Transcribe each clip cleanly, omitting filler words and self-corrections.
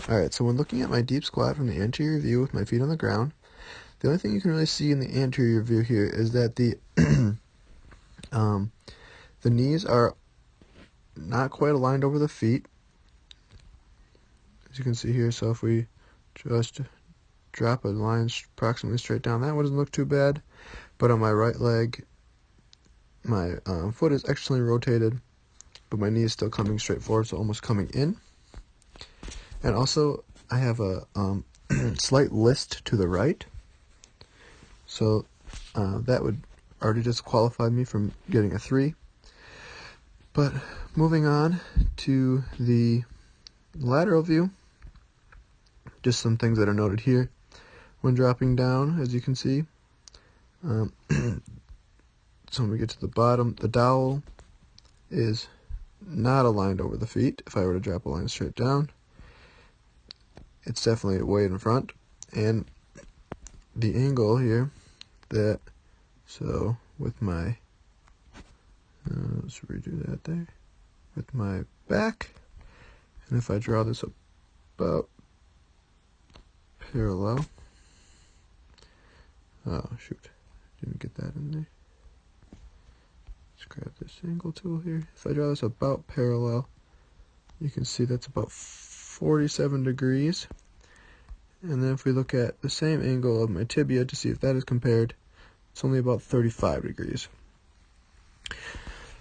Alright, so when looking at my deep squat from the anterior view with my feet on the ground, the only thing you can really see in the anterior view here is that the the knees are not quite aligned over the feet, as you can see here. So if we just drop a line approximately straight down, that one doesn't look too bad. But on my right leg, my foot is externally rotated, but my knee is still coming straight forward, so almost coming in. And also, I have a slight list to the right, so that would already disqualify me from getting a 3. But moving on to the lateral view, just some things that are noted here. When dropping down, as you can see, so when we get to the bottom, the dowel is not aligned over the feet. If I were to drop a line straight down, it's definitely way in front. And the angle here, so with my, let's redo that there, with my back, and if I draw this about parallel, oh shoot, didn't get that in there. Let's grab this angle tool here. If I draw this about parallel, you can see that's about 47 degrees. And then if we look at the same angle of my tibia to see if that is compared, it's only about 35 degrees.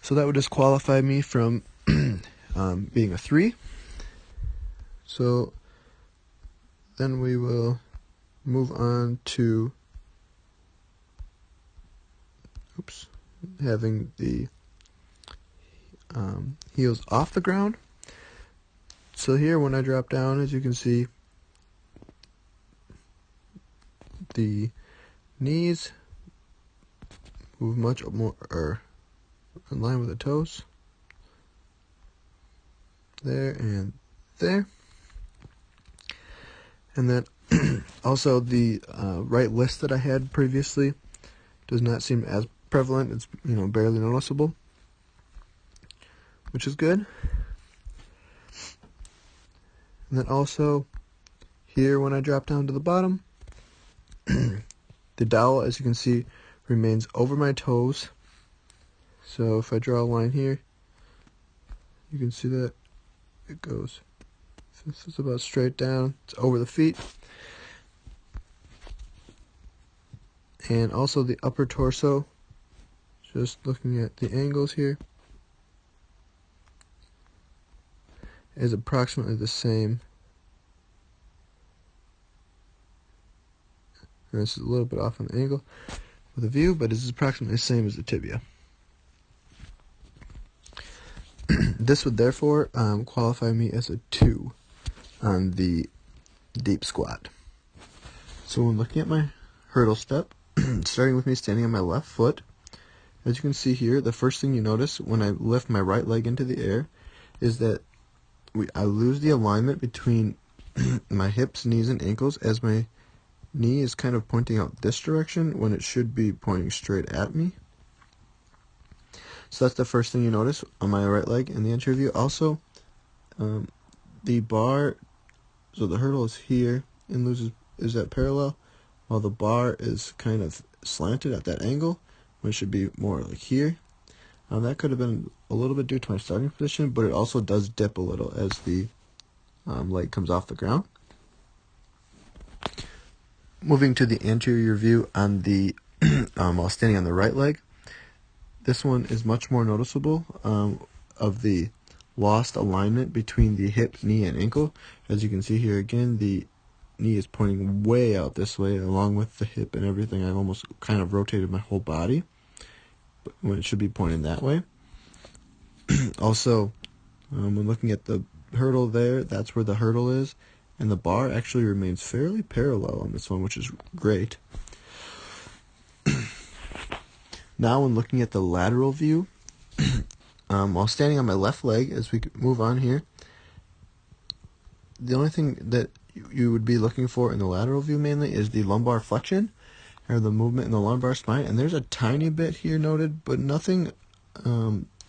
So that would disqualify me from being a 3. So then we will move on to having the heels off the ground. So here when I drop down, as you can see, the knees move much more in line with the toes. There and there. And then also the right list that I had previously does not seem as prevalent. It's barely noticeable, which is good. And then also here when I drop down to the bottom, the dowel, as you can see, remains over my toes. So if I draw a line here, you can see that it goes, this is about straight down, it's over the feet. And also the upper torso, just looking at the angles here, is approximately the same. And this is a little bit off on the angle with the view, but it's approximately the same as the tibia. This would therefore qualify me as a 2 on the deep squat. So when looking at my hurdle step, starting with me standing on my left foot, as you can see here, the first thing you notice when I lift my right leg into the air is that I lose the alignment between my hips, knees, and ankles, as my knee is kind of pointing out this direction when it should be pointing straight at me. So that's the first thing you notice on my right leg in the anterior view. Also, the bar, so the hurdle is here and is at parallel, while the bar is kind of slanted at that angle when it should be more like here. That could have been a little bit due to my starting position, but it also does dip a little as the leg comes off the ground. Moving to the anterior view on the while standing on the right leg, this one is much more noticeable of the lost alignment between the hip, knee, and ankle. As you can see here again, the knee is pointing way out this way along with the hip and everything. I've almost kind of rotated my whole body when it should be pointing that way. Also, when looking at the hurdle there, that's where the hurdle is, and the bar actually remains fairly parallel on this one, which is great. Now when looking at the lateral view, while standing on my left leg, as we move on here, the only thing that you would be looking for in the lateral view mainly is the lumbar flexion, or the movement in the lumbar spine, and there's a tiny bit here noted, but nothing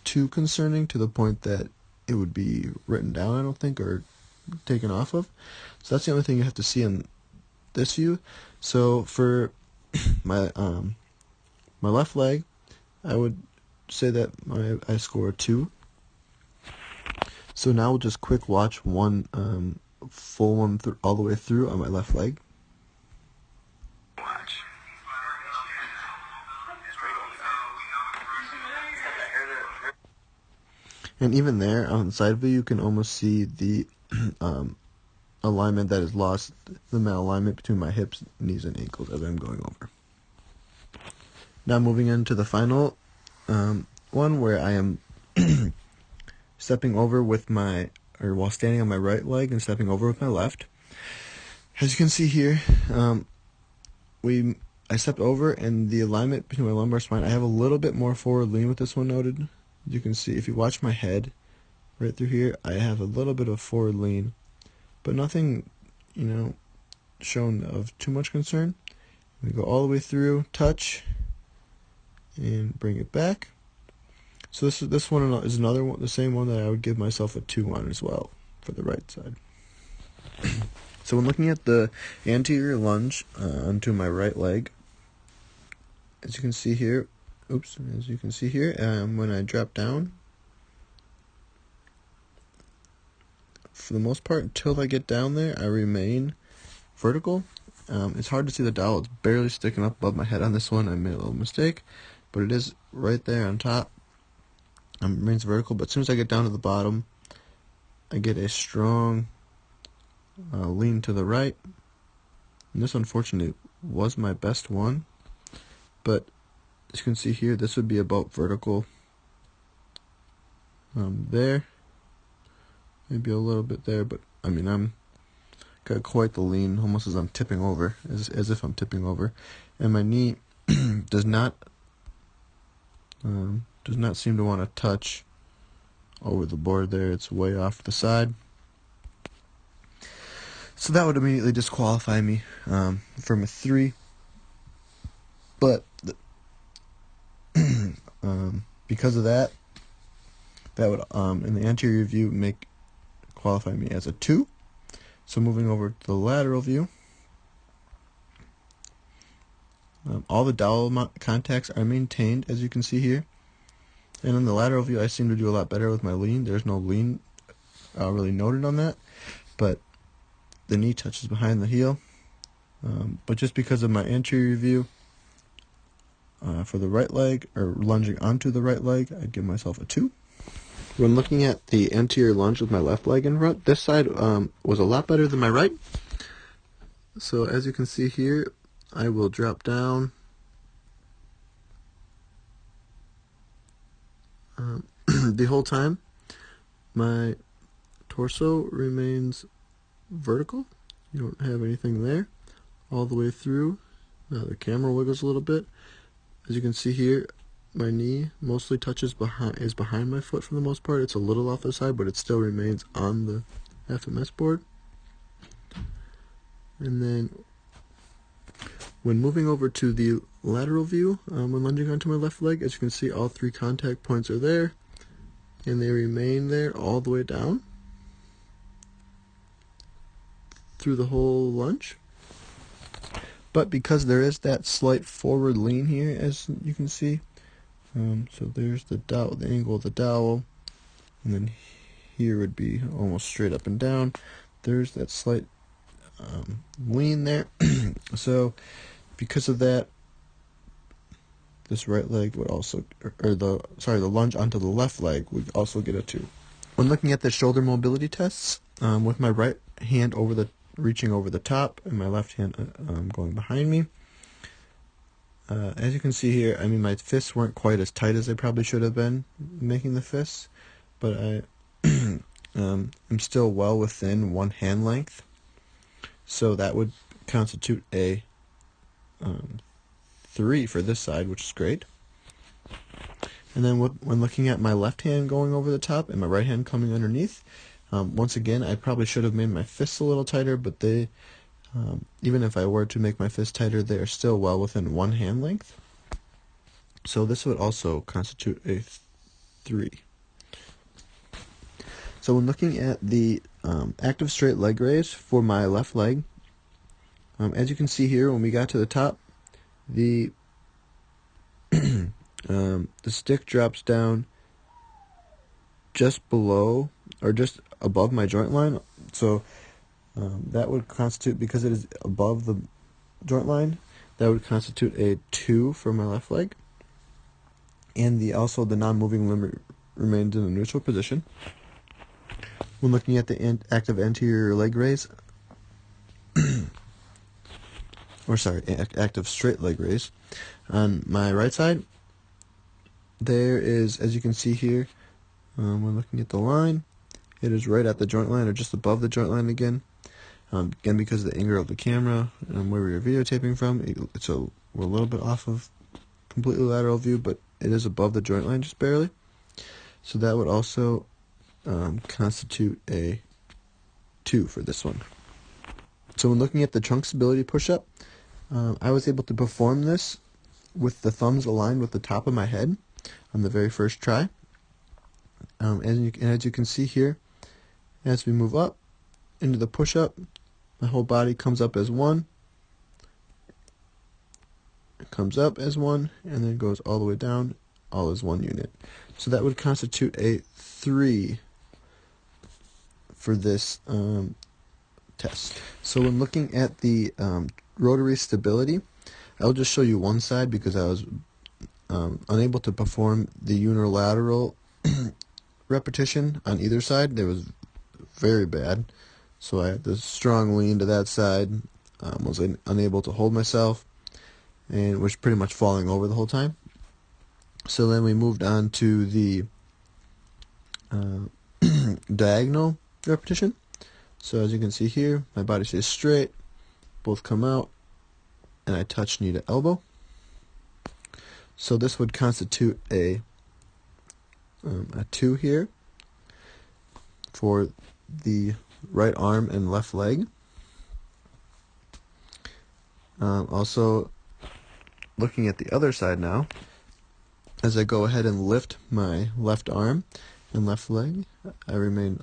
too concerning to the point that it would be written down, I don't think, or taken off of. So that's the only thing you have to see in this view. So for my my left leg, I would say that I score a 2. So now we'll just quick watch one full one all the way through on my left leg. Watch. And even there, on the side view, you can almost see the alignment that is lost, the malalignment between my hips, knees, and ankles as I'm going over. Now moving into the final one where I am stepping over with while standing on my right leg and stepping over with my left. As you can see here, I stepped over, and the alignment between my lumbar spine, I have a little bit more forward lean with this one noted. As you can see, if you watch my head right through here, I have a little bit of forward lean, but nothing, shown of too much concern. We go all the way through, touch, and bring it back. So this one is another one, the same one that I would give myself a 2 on as well for the right side. So when looking at the anterior lunge onto my right leg, as you can see here, when I drop down, for the most part, until I get down there, I remain vertical. It's hard to see the dowel. It's barely sticking up above my head on this one. I made a little mistake, but it is right there on top. It remains vertical, but as soon as I get down to the bottom, I get a strong lean to the right. And this, unfortunately, was my best one, but as you can see here, this would be about vertical there, maybe a little bit there, but I'm got quite the lean, almost as I'm tipping over, as if I'm tipping over, and my knee does not seem to want to touch over the board there. It's way off to the side. So that would immediately disqualify me from a 3. But because of that would in the anterior view qualify me as a 2. So moving over to the lateral view, all the dowel contacts are maintained, as you can see here. And in the lateral view, I seem to do a lot better with my lean. There's no lean really noted on that, but the knee touches behind the heel. But just because of my anterior view, for the right leg, or lunging onto the right leg, I'd give myself a 2. When looking at the anterior lunge with my left leg in front, this side was a lot better than my right. So as you can see here, I will drop down the whole time. My torso remains vertical. You don't have anything there all the way through. Now the camera wiggles a little bit. As you can see here, my knee mostly is behind my foot for the most part. It's a little off the side, but it still remains on the FMS board. And then when moving over to the lateral view, when lunging onto my left leg, as you can see, all 3 contact points are there, and they remain there all the way down through the whole lunge. But because there is that slight forward lean here, as you can see, so there's the dowel, the angle of the dowel, and then here would be almost straight up and down. There's that slight lean there. So because of that, this right leg would also, the lunge onto the left leg would also get a 2. When looking at the shoulder mobility tests, with my right hand reaching over the top and my left hand going behind me, as you can see here, my fists weren't quite as tight as they probably should have been making the fists, but I am still well within 1 hand length. So that would constitute a 3 for this side, which is great. And then when looking at my left hand going over the top and my right hand coming underneath, once again, I probably should have made my fists a little tighter, but they, even if I were to make my fists tighter, they are still well within 1 hand length. So this would also constitute a 3. So when looking at the active straight leg raise for my left leg, as you can see here, when we got to the top, the the stick drops down just below or just above my joint line. So that would constitute, because it is above the joint line, that would constitute a 2 for my left leg. And also the non-moving limb remains in a neutral position. When looking at the active anterior leg raise, active straight leg raise, on my right side, there is, as you can see here, when looking at the line, it is right at the joint line or just above the joint line again. Again, because of the angle of the camera and where we were videotaping from, we're a little bit off of completely lateral view, but it is above the joint line just barely. So that would also constitute a 2 for this one. So when looking at the trunk stability push-up, I was able to perform this with the thumbs aligned with the top of my head on the very first try. As you can see here, as we move up into the push-up, my whole body comes up as one, comes up as one, and then goes all the way down, all as one unit. So that would constitute a 3 for this test. So when looking at the rotary stability, I'll just show you one side because I was unable to perform the unilateral repetition on either side. It was very bad, so I had to strong lean to that side. Was unable to hold myself, and was pretty much falling over the whole time. So then we moved on to the diagonal repetition. So as you can see here, my body stays straight, both come out, and I touch knee to elbow. So this would constitute a 2 here for the right arm and left leg. Also, looking at the other side now, as I go ahead and lift my left arm and left leg, I remain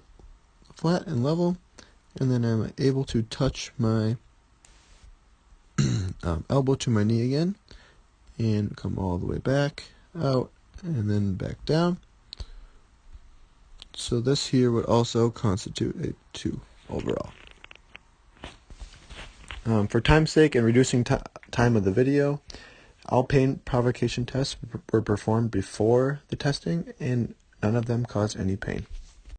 flat and level, and then I'm able to touch my elbow to my knee again, and come all the way back, out, and then back down. So this here would also constitute a 2 overall. For time's sake and reducing time of the video, all pain provocation tests were performed before the testing, and none of them caused any pain.